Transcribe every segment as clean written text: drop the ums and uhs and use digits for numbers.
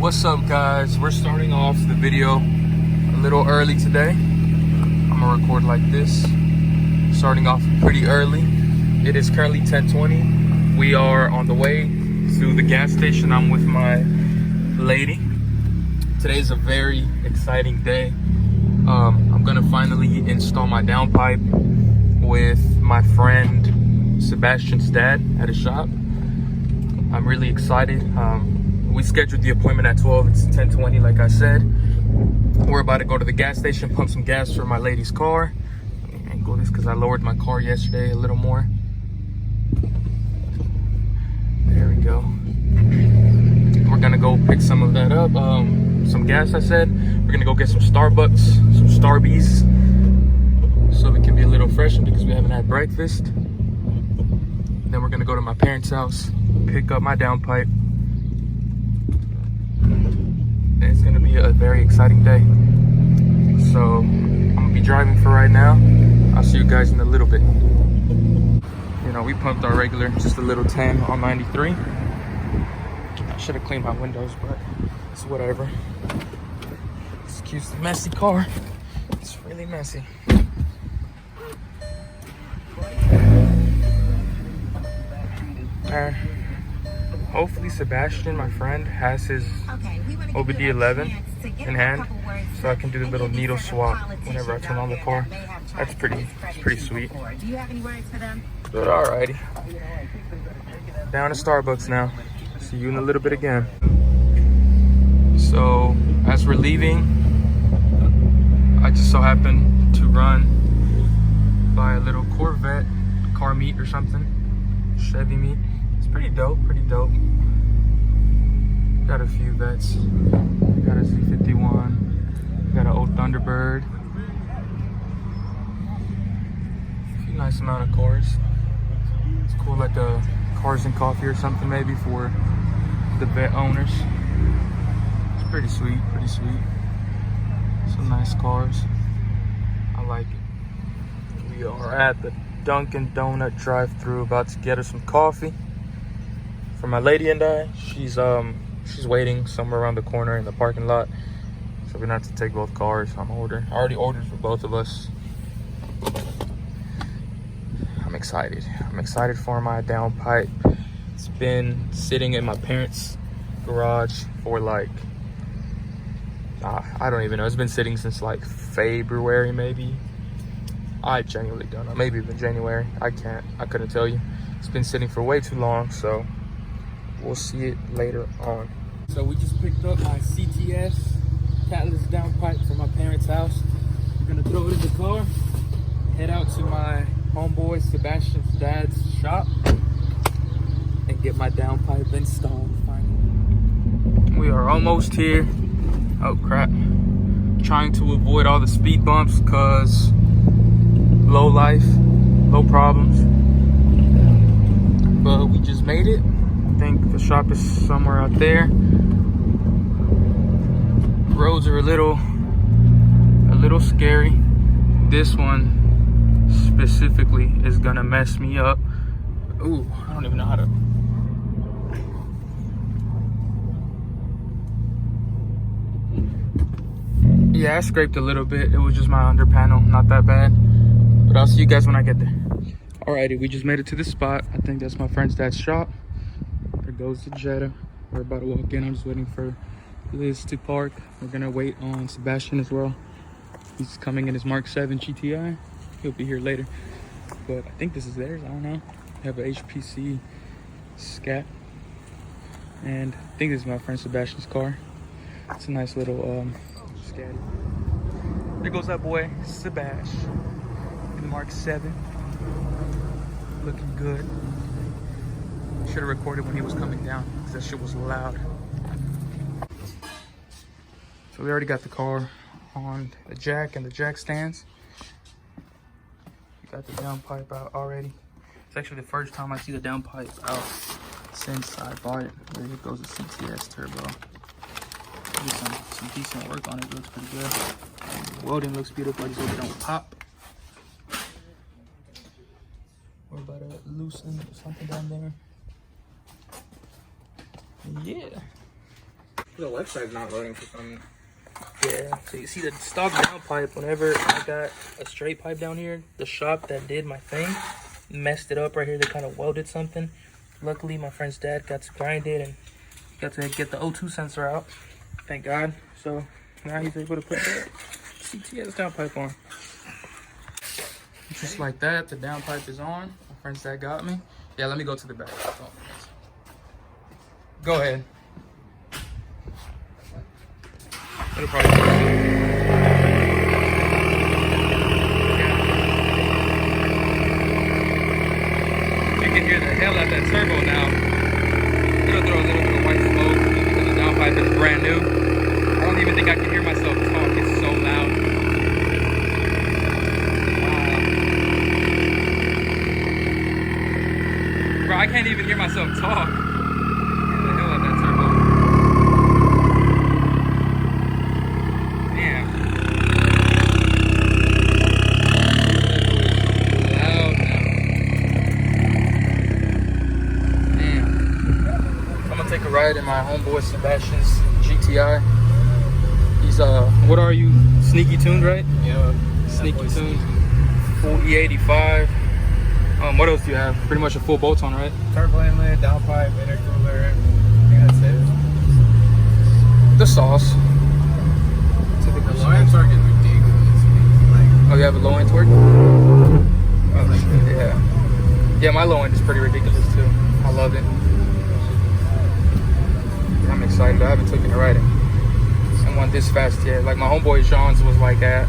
What's up, guys? We're starting off the video a little early today. I'm gonna record like this, starting off pretty early. It is currently 10:20. We are on the way to the gas station. I'm with my lady. Today's a very exciting day. I'm gonna finally install my downpipe with my friend Sebastian's dad at his shop. I'm really excited. We scheduled the appointment at 12. It's 10:20, like I said. We're about to go to the gas station, pump some gas for my lady's car. Let me angle this because I lowered my car yesterday a little more. There we go. We're gonna go pick some of that up. Some gas, I said. We're gonna go get some Starbucks, some Starbies, so we can be a little fresher because we haven't had breakfast. Then we're gonna go to my parents' house, pick up my downpipe. It's gonna be a very exciting day. So I'm gonna be driving for right now. I'll see you guys in a little bit. You know, we pumped our regular, just a little 10 on 93. I should have cleaned my windows, but it's whatever. Excuse the messy car. It's really messy. Hopefully Sebastian, my friend, has his OBD11 in hand, so I can do the little needle swap whenever I turn on the car. That's pretty sweet. But alrighty, down to Starbucks now. See you in a little bit again. So as we're leaving, I just so happened to run by a little Corvette car meet or something, Chevy meet. It's pretty dope, Got a few vets. Got a Z51. Got an old Thunderbird. A few nice amount of cars. It's cool, like a cars and coffee or something maybe for the vet owners. It's pretty sweet. Some nice cars. I like it. We are at the Dunkin' Donut drive-thru, about to get her some coffee. For my lady and I, she's waiting somewhere around the corner in the parking lot, so we're gonna have to take both cars. I already ordered for both of us. I'm excited for my downpipe. It's been sitting in my parents' garage for like I don't even know. It's been sitting since like February, maybe. I genuinely don't know. Maybe even January. I couldn't tell you. It's been sitting for way too long, so we'll see it later on. So we just picked up my CTS Catless downpipe from my parents' house. We're gonna throw it in the car, head out to my homeboy Sebastian's dad's shop, and get my downpipe installed finally. We are almost here. Oh crap. Trying to avoid all the speed bumps because low life, low problems. But we just made it. I think the shop is somewhere out there. Roads are a little scary. This one specifically is gonna mess me up. Ooh, I don't even know how to. Yeah, I scraped a little bit. It was just my under panel, not that bad. But I'll see you guys when I get there. Alrighty, we just made it to the spot. I think that's my friend's dad's shop. There goes the Jetta. We're about to walk in. I'm just waiting for Liz to park. We're gonna wait on Sebastian as well. He's coming in his Mark 7 GTI. He'll be here later. But I think this is theirs. I don't know. They have an HPC Scat. And I think this is my friend Sebastian's car. It's a nice little Scat. There goes that boy, Sebastian. In the Mark 7. Looking good. Should have recorded when he was coming down because that shit was loud. So we already got the car on the jack and the jack stands. We got the downpipe out already. It's actually the first time I see the downpipe out since I bought it. There goes the CTS turbo. Did some decent work on it. It looks pretty good. Welding looks beautiful. I just hope it don't pop. We're about to loosen something down there. Yeah. The left side's not loading for some reason. Yeah, so you see the stock downpipe, whenever I got a straight pipe down here, the shop that did my thing messed it up right here. They kind of welded something. Luckily, my friend's dad got to grind it and got to get the O2 sensor out. Thank God. So now he's able to put the CTS downpipe on. Just like that, the downpipe is on. My friend's dad got me. Yeah, let me go to the back. Oh. Go ahead. It'll probably You can hear the hell out that turbo now. It'll throw a little bit of white smoke because the downpipe is brand new. I don't even think I can hear myself talk. It's so loud. Wow. Bro, I can't even hear myself talk. The hell out that turbo. Ride in my homeboy Sebastian's GTI. He's what are you, sneaky tuned, right? Yeah, sneaky tuned. Full E85. What else do you have? Pretty much a full bolt on, right? Turbo inlet, downpipe, intercooler. I think that's it. The sauce. The low end torque is ridiculous. Oh, you have a low end torque? Yeah. Yeah, my low end is pretty ridiculous too. I love it. I'm excited. I haven't taken it riding. I want this fast yet. Like my homeboy Sean's was like at,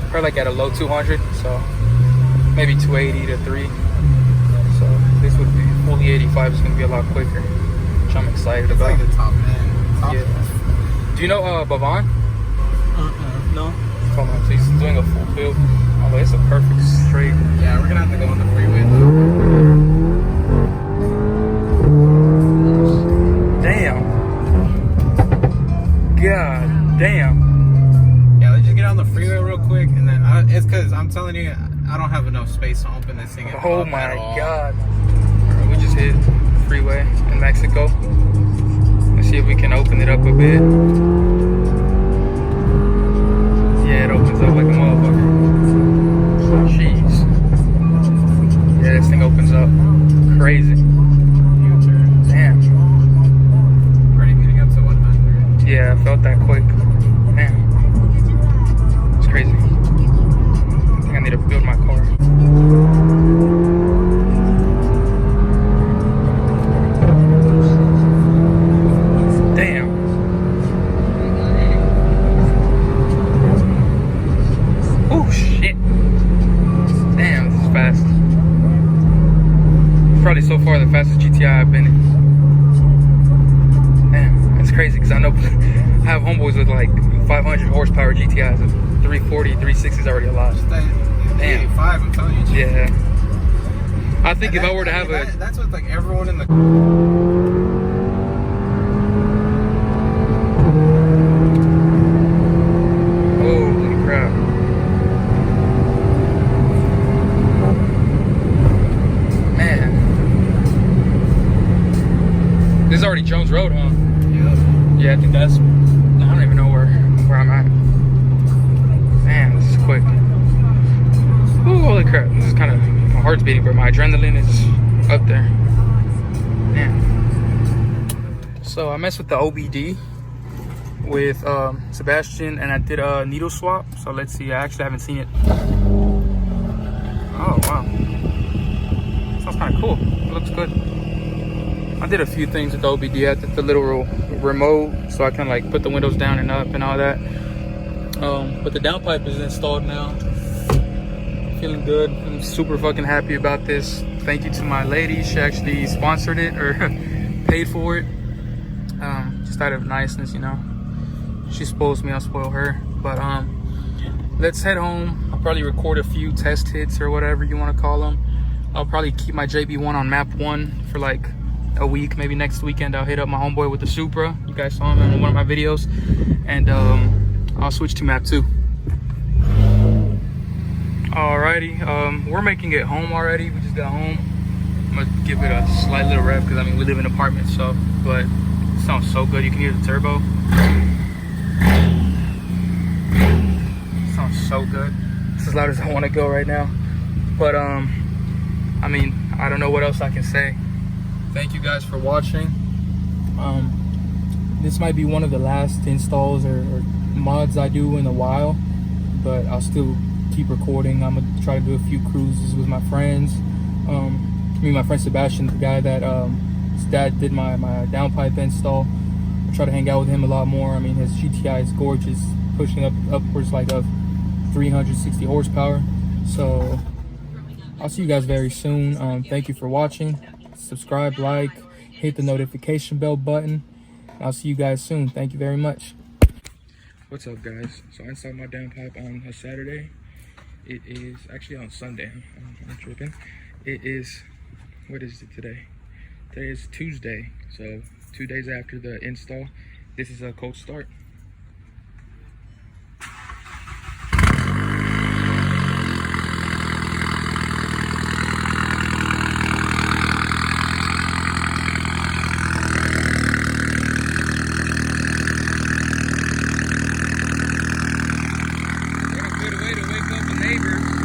probably like at a low 200, so maybe 280 to 3. So this would be fully 85. It's gonna be a lot quicker, which I'm excited about. Like the top end. Yeah. Do you know Bavon? No. Hold on, so he's doing a full build. Oh, it's a perfect straight. Yeah, we're gonna have to go on the freeway though. God damn. Yeah, let's just get on the freeway real quick, and then it's because I'm telling you, I don't have enough space to open this thing. Oh my God. Right, we just hit freeway in Mexico. Let's see if we can open it up a bit. Yeah, it opens up like a motherfucker. Jeez. Yeah, this thing opens up crazy. Damn. Yeah, I felt that quick. Man, it's crazy. I think I need to build my car. Damn. Oh shit. Damn, this is fast. Probably so far the fastest GTI I've been in. It's crazy because I know I have homeboys with like 500 horsepower GTIs. 340, 360 is already a lot. Damn. 85, I'm telling you. Yeah. I think if I were to have a... That's what like everyone in the... Holy crap. Man. This is already Jones Road, huh? Yeah, I think that's, I don't even know where I'm at. Man, this is quick. Ooh, holy crap. This is kind of, my heart's beating, but my adrenaline is up there. Man. So I messed with the OBD with Sebastian, and I did a needle swap. So let's see, I actually haven't seen it. Oh, wow. Sounds kind of cool. It looks good. I did a few things with the OBD. I did the little remote, so I can like put the windows down and up and all that. But the downpipe is installed now. Feeling good. I'm super fucking happy about this. Thank you to my lady. She actually sponsored it or paid for it. Just out of niceness, you know. She spoils me, I'll spoil her. But let's head home. I'll probably record a few test hits or whatever you want to call them. I'll probably keep my JB1 on map 1 for like a week. Maybe next weekend I'll hit up my homeboy with the Supra. You guys saw him in one of my videos. And I'll switch to map 2. Alrighty, we're making it home already. We just got home. I'm gonna give it a slight little rev because I mean we live in apartments, so but Sounds so good. You can hear the turbo. Sounds so good. It's as loud as I want to go right now. But I mean, I don't know what else I can say. Thank you guys for watching. This might be one of the last installs or mods I do in a while, but I'll still keep recording. I'm gonna try to do a few cruises with my friends. My friend Sebastian, the guy that his dad did my downpipe install. I try to hang out with him a lot more. I mean, his GTI is gorgeous, pushing upwards like of 360 horsepower. So I'll see you guys very soon. Thank you for watching. Subscribe, like, hit the notification bell button. I'll see you guys soon. Thank you very much. What's up, guys? So I installed my downpipe on a Saturday. It is actually on Sunday. I'm tripping. It is, what is it today? Today is Tuesday. So 2 days after the install. This is a cold start. What a good way to wake up the neighbors.